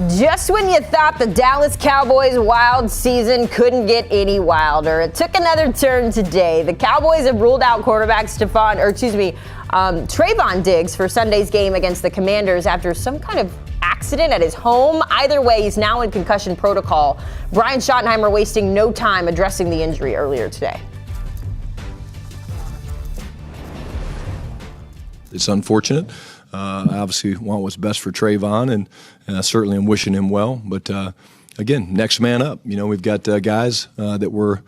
Just when you thought the Dallas Cowboys' wild season couldn't get any wilder, it took another turn today. The Cowboys have ruled out quarterback Trevon Diggs for Sunday's game against the Commanders after some kind of accident at his home. Either way, he's now in concussion protocol. Brian Schottenheimer wasting no time addressing the injury earlier today. It's unfortunate. I obviously want what's best for Trevon, and I certainly am wishing him well. But again, next man up. You know, we've got guys that we're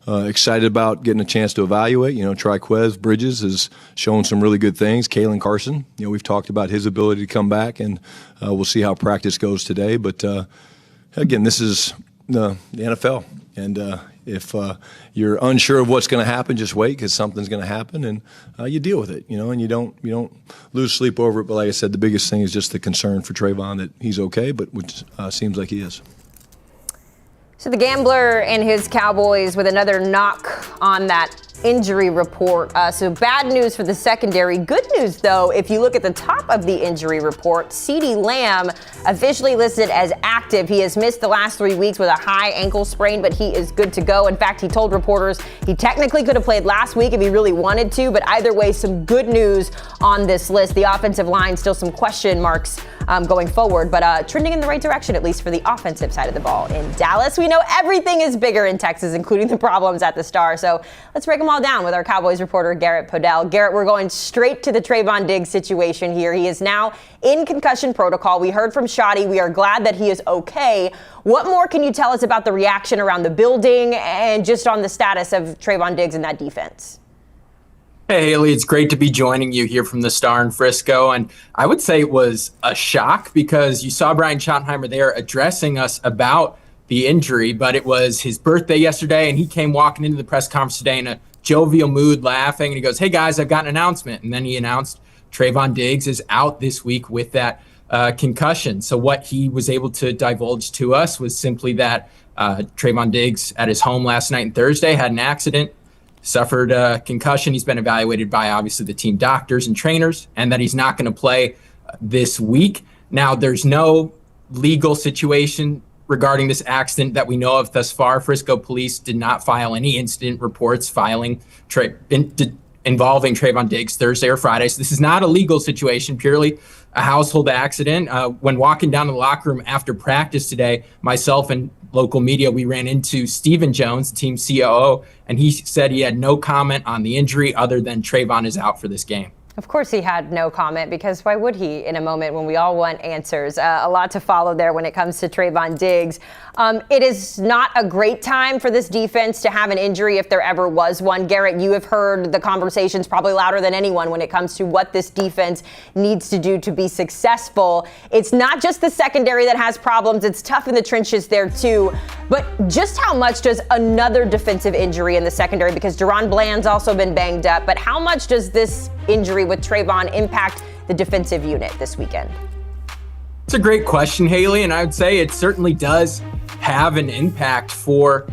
excited about getting a chance to evaluate. You know, Triquez Bridges has shown some really good things. Kalen Carson, you know, we've talked about his ability to come back, and we'll see how practice goes today. But again, this is the NFL, and if you're unsure of what's going to happen, just wait, because something's going to happen, and you deal with it, you know, and you don't lose sleep over it. But like I said, the biggest thing is just the concern for Trevon that he's okay, but which seems like he is. So the gambler and his Cowboys with another knock on that injury report. So bad news for the secondary. Good news, though, if you look at the top of the injury report, CeeDee Lamb officially listed as active. He has missed the last 3 weeks with a high ankle sprain, but he is good to go. In fact, he told reporters he technically could have played last week if he really wanted to, but either way, some good news on this list. The offensive line, still some question marks going forward, but trending in the right direction, at least for the offensive side of the ball. In Dallas, we know everything is bigger in Texas, including the problems at the Star. So let's break them all down with our Cowboys reporter, Garrett Podell. Garrett, we're going straight to the Trevon Diggs situation here. He is now in concussion protocol. We heard from Shotty. We are glad that he is okay. What more can you tell us about the reaction around the building and just on the status of Trevon Diggs in that defense? Hey, Haley, it's great to be joining you here from the Star in Frisco. And I would say it was a shock because you saw Brian Schottenheimer there addressing us about the injury, but it was his birthday yesterday, and he came walking into the press conference today in a jovial mood, laughing, and he goes, "Hey, guys, I've got an announcement." And then he announced Trevon Diggs is out this week with that concussion. So what he was able to divulge to us was simply that Trevon Diggs at his home last night and Thursday had an accident, suffered a concussion. He's been evaluated by obviously the team doctors and trainers, and that he's not going to play this week. Now, there's no legal situation regarding this accident that we know of thus far. Frisco police did not file any incident reports involving Trevon Diggs Thursday or Friday. So this is not a legal situation, purely a household accident. When walking down to the locker room after practice today, myself and local media, we ran into Stephen Jones, the team COO, and he said he had no comment on the injury other than Trevon is out for this game. Of course he had no comment, because why would he in a moment when we all want answers? A lot to follow there when it comes to Trevon Diggs. It is not a great time for this defense to have an injury if there ever was one. Garrett, you have heard the conversations probably louder than anyone when it comes to what this defense needs to do to be successful. It's not just the secondary that has problems. It's tough in the trenches there too. But just how much does another defensive injury in the secondary, because Deron Bland's also been banged up, but how much does this injury with Trevon impact the defensive unit this weekend? It's a great question, Haley, and I would say it certainly does have an impact for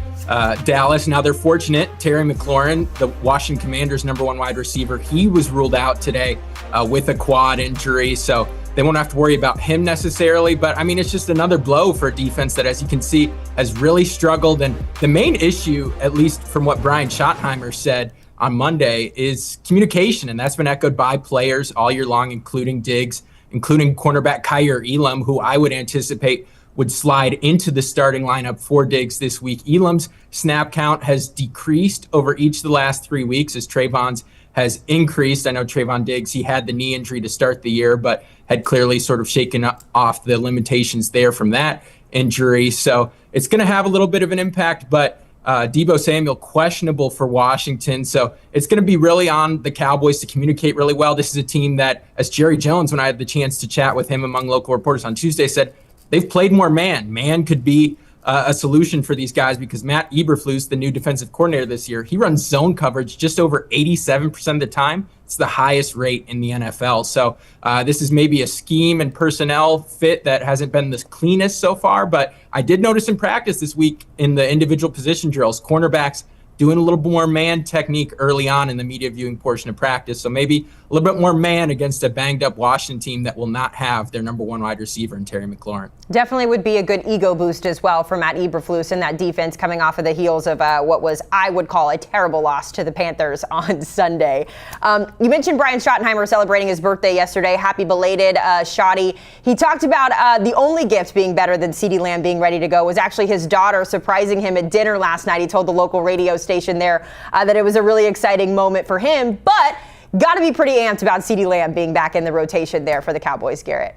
Dallas. Now, they're fortunate. Terry McLaurin, the Washington Commanders' #1 wide receiver, he was ruled out today with a quad injury, so they won't have to worry about him necessarily. But, I mean, it's just another blow for a defense that, as you can see, has really struggled. And the main issue, at least from what Brian Schottenheimer said on Monday, is communication, and that's been echoed by players all year long, including Diggs, including cornerback Kaiir Elam, who I would anticipate would slide into the starting lineup for Diggs this week. Elam's snap count has decreased over each of the last 3 weeks as Trevon's has increased. I know Trevon Diggs, he had the knee injury to start the year, but had clearly sort of shaken off the limitations there from that injury. So it's going to have a little bit of an impact, but Deebo Samuel questionable for Washington. So it's going to be really on the Cowboys to communicate really well. This is a team that, as Jerry Jones, when I had the chance to chat with him among local reporters on Tuesday, said they've played more man. Man could be a solution for these guys because Matt Eberflus, the new defensive coordinator this year, he runs zone coverage just over 87% of the time. It's the highest rate in the NFL. So this is maybe a scheme and personnel fit that hasn't been the cleanest so far, but I did notice in practice this week in the individual position drills, cornerbacks doing a little more man technique early on in the media viewing portion of practice. So maybe little bit more man against a banged up Washington team that will not have their number one wide receiver in Terry McLaurin. Definitely would be a good ego boost as well for Matt Eberflus and that defense coming off of the heels of what was, I would call, a terrible loss to the Panthers on Sunday. You mentioned Brian Schottenheimer celebrating his birthday yesterday. Happy belated, Shotty. He talked about the only gift being better than CeeDee Lamb being ready to go was actually his daughter surprising him at dinner last night. He told the local radio station there that it was a really exciting moment for him, but got to be pretty amped about CeeDee Lamb being back in the rotation there for the Cowboys, Garrett.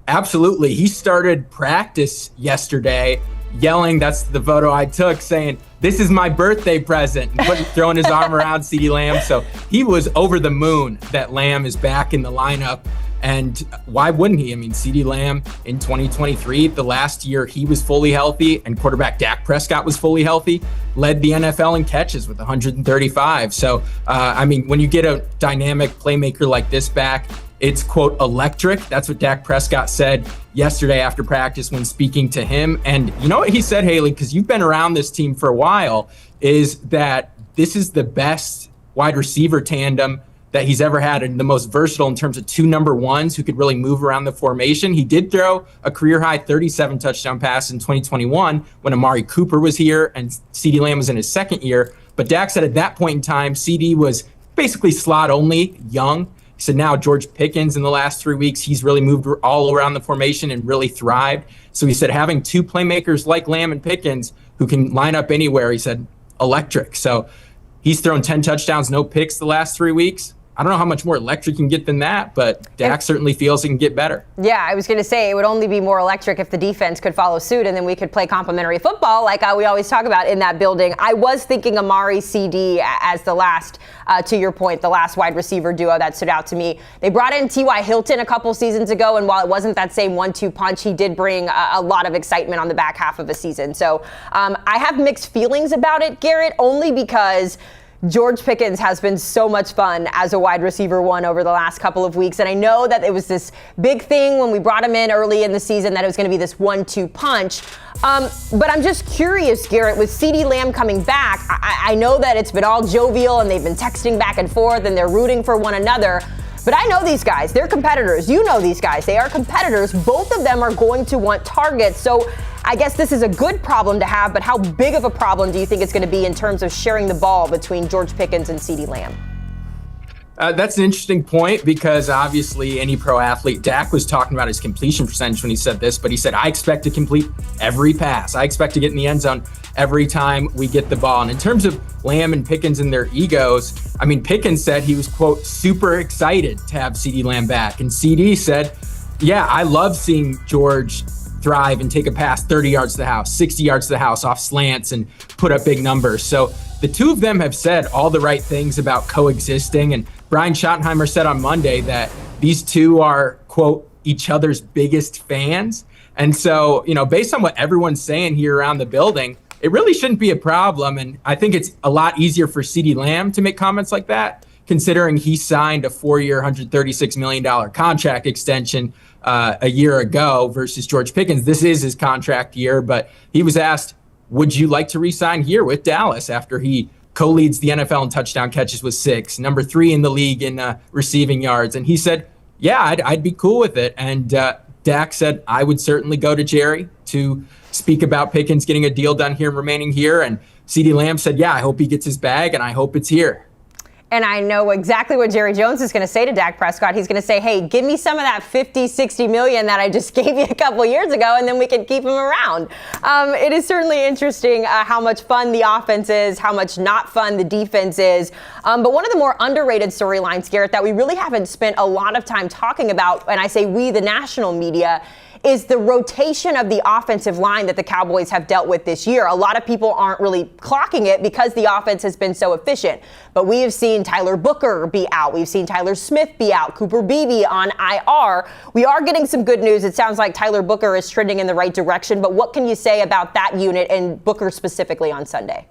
Absolutely. He started practice yesterday yelling, that's the photo I took, saying, "This is my birthday present," and throwing his arm around CeeDee Lamb. So he was over the moon that Lamb is back in the lineup. And why wouldn't he? I mean, CeeDee Lamb in 2023, the last year he was fully healthy and quarterback Dak Prescott was fully healthy, led the NFL in catches with 135. So, I mean, when you get a dynamic playmaker like this back, it's, quote, electric. That's what Dak Prescott said yesterday after practice when speaking to him. And you know what he said, Hailey, because you've been around this team for a while, is that this is the best wide receiver tandem that he's ever had and the most versatile in terms of two number ones who could really move around the formation. He did throw a career-high 37 touchdown pass in 2021 when Amari Cooper was here and CeeDee Lamb was in his second year. But Dak said at that point in time, CeeDee was basically slot only, young. He said now George Pickens in the last 3 weeks, he's really moved all around the formation and really thrived. So he said having two playmakers like Lamb and Pickens who can line up anywhere, he said electric. So he's thrown 10 touchdowns, no picks the last 3 weeks. I don't know how much more electric you can get than that, but Dak certainly feels it can get better. Yeah, I was going to say it would only be more electric if the defense could follow suit, and then we could play complementary football like we always talk about in that building. I was thinking Amari CeeDee as the last, to your point, the last wide receiver duo that stood out to me. They brought in T.Y. Hilton a couple seasons ago, and while it wasn't that same 1-2 punch, he did bring a lot of excitement on the back half of the season. So I have mixed feelings about it, Garrett, only because George Pickens has been so much fun as a wide receiver one over the last couple of weeks. And I know that it was this big thing when we brought him in early in the season that it was going to be this 1-2 punch. But I'm just curious, Garrett, with CeeDee Lamb coming back, I know that it's been all jovial and they've been texting back and forth and they're rooting for one another. But I know these guys. They're competitors. You know these guys. They are competitors. Both of them are going to want targets. So I guess this is a good problem to have, but how big of a problem do you think it's going to be in terms of sharing the ball between George Pickens and CeeDee Lamb? That's an interesting point because obviously any pro athlete, Dak was talking about his completion percentage when he said this, but he said, I expect to complete every pass. I expect to get in the end zone every time we get the ball. And in terms of Lamb and Pickens and their egos, I mean, Pickens said he was, quote, super excited to have CeeDee Lamb back. And CeeDee said, yeah, I love seeing George thrive and take a pass 30 yards to the house, 60 yards to the house off slants and put up big numbers. So the two of them have said all the right things about coexisting. And Brian Schottenheimer said on Monday that these two are, quote, each other's biggest fans. And so, you know, based on what everyone's saying here around the building, it really shouldn't be a problem. And I think it's a lot easier for CeeDee Lamb to make comments like that, considering he signed a 4-year, $136 million contract extension a year ago versus George Pickens. This is his contract year, but he was asked, would you like to re-sign here with Dallas after he co-leads the NFL in touchdown catches with 6, number 3 in the league in receiving yards? And he said, yeah, I'd be cool with it. And Dak said, I would certainly go to Jerry to speak about Pickens getting a deal done here and remaining here. And CeeDee Lamb said, yeah, I hope he gets his bag and I hope it's here. And I know exactly what Jerry Jones is going to say to Dak Prescott. He's going to say, hey, give me some of that 50, 60 million that I just gave you a couple years ago, and then we can keep him around. It is certainly interesting how much fun the offense is, how much not fun the defense is. But one of the more underrated storylines, Garrett, that we really haven't spent a lot of time talking about, and I say we, the national media, is the rotation of the offensive line that the Cowboys have dealt with this year. A lot of people aren't really clocking it because the offense has been so efficient. But we have seen Tyler Booker be out. We've seen Tyler Smith be out. Cooper Beebe on IR. We are getting some good news. It sounds like Tyler Booker is trending in the right direction. But what can you say about that unit and Booker specifically on Sunday?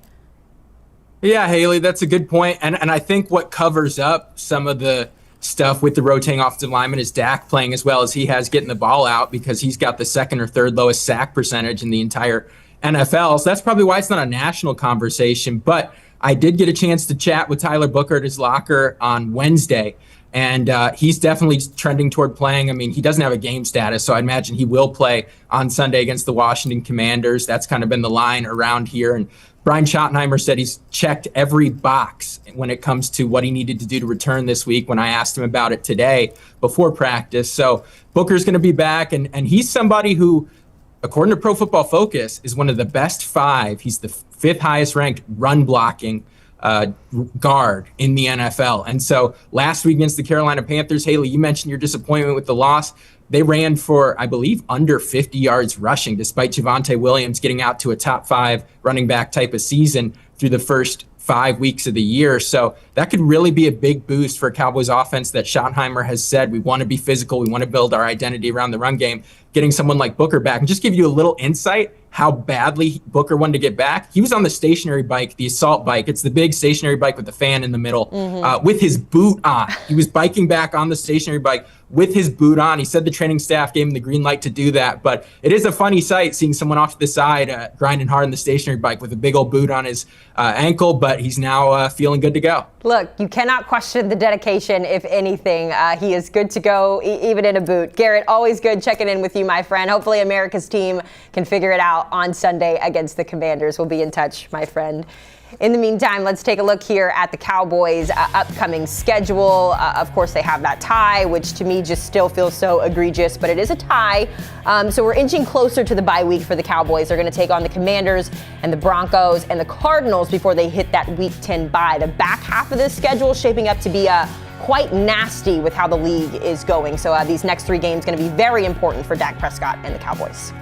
Yeah, Hailey, that's a good point. And I think what covers up some of the stuff with the rotating offensive lineman is Dak playing as well as he has, getting the ball out, because he's got the second or third lowest sack percentage in the entire NFL. So that's probably why it's not a national conversation. But I did get a chance to chat with Tyler Booker at his locker on Wednesday. And he's definitely trending toward playing. I mean, he doesn't have a game status, so I imagine he will play on Sunday against the Washington Commanders. That's kind of been the line around here. And Brian Schottenheimer said he's checked every box when it comes to what he needed to do to return this week when I asked him about it today before practice. So Booker's going to be back, and he's somebody who, according to Pro Football Focus, is one of the best 5. He's the 5th highest ranked run blocking guard in the NFL. And so last week against the Carolina Panthers, Hailey, you mentioned your disappointment with the loss. They ran for, I believe, under 50 yards rushing, despite Javonte Williams getting out to a top 5 running back type of season through the first 5 weeks of the year. So that could really be a big boost for Cowboys offense that Schottenheimer has said, we want to be physical. We want to build our identity around the run game. Getting someone like Booker back, and just give you a little insight how badly Booker wanted to get back. He was on the stationary bike, the assault bike. It's the big stationary bike with the fan in the middle, with his boot on. He was biking back on the stationary bike with his boot on. He said the training staff gave him the green light to do that. But it is a funny sight seeing someone off to the side grinding hard on the stationary bike with a big old boot on his ankle. But he's now feeling good to go. Look, you cannot question the dedication, if anything. He is good to go, even in a boot. Garrett, always good checking in with you, my friend. Hopefully America's team can figure it out on Sunday against the Commanders. We'll be in touch, my friend. In the meantime, let's take a look here at the Cowboys' upcoming schedule. Of course, they have that tie, which to me just still feels so egregious, but it is a tie. So we're inching closer to the bye week for the Cowboys. They're going to take on the Commanders and the Broncos and the Cardinals before they hit that Week 10 bye. The back half of this schedule is shaping up to be quite nasty with how the league is going. So these next 3 games going to be very important for Dak Prescott and the Cowboys.